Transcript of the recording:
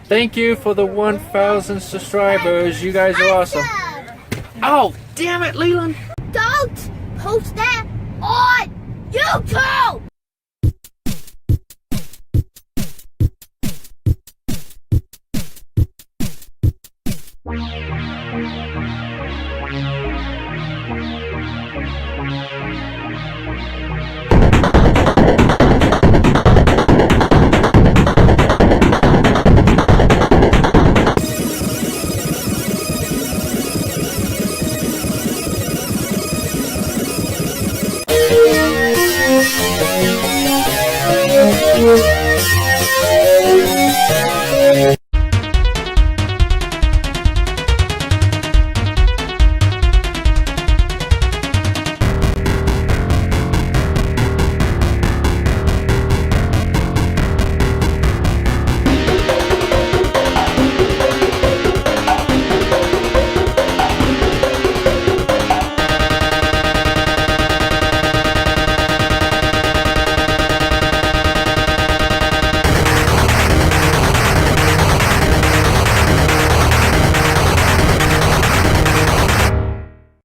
Thank you for the 1,000 subscribers. You guys are awesome. Oh, damn it, Leland. Don't post that on YouTube!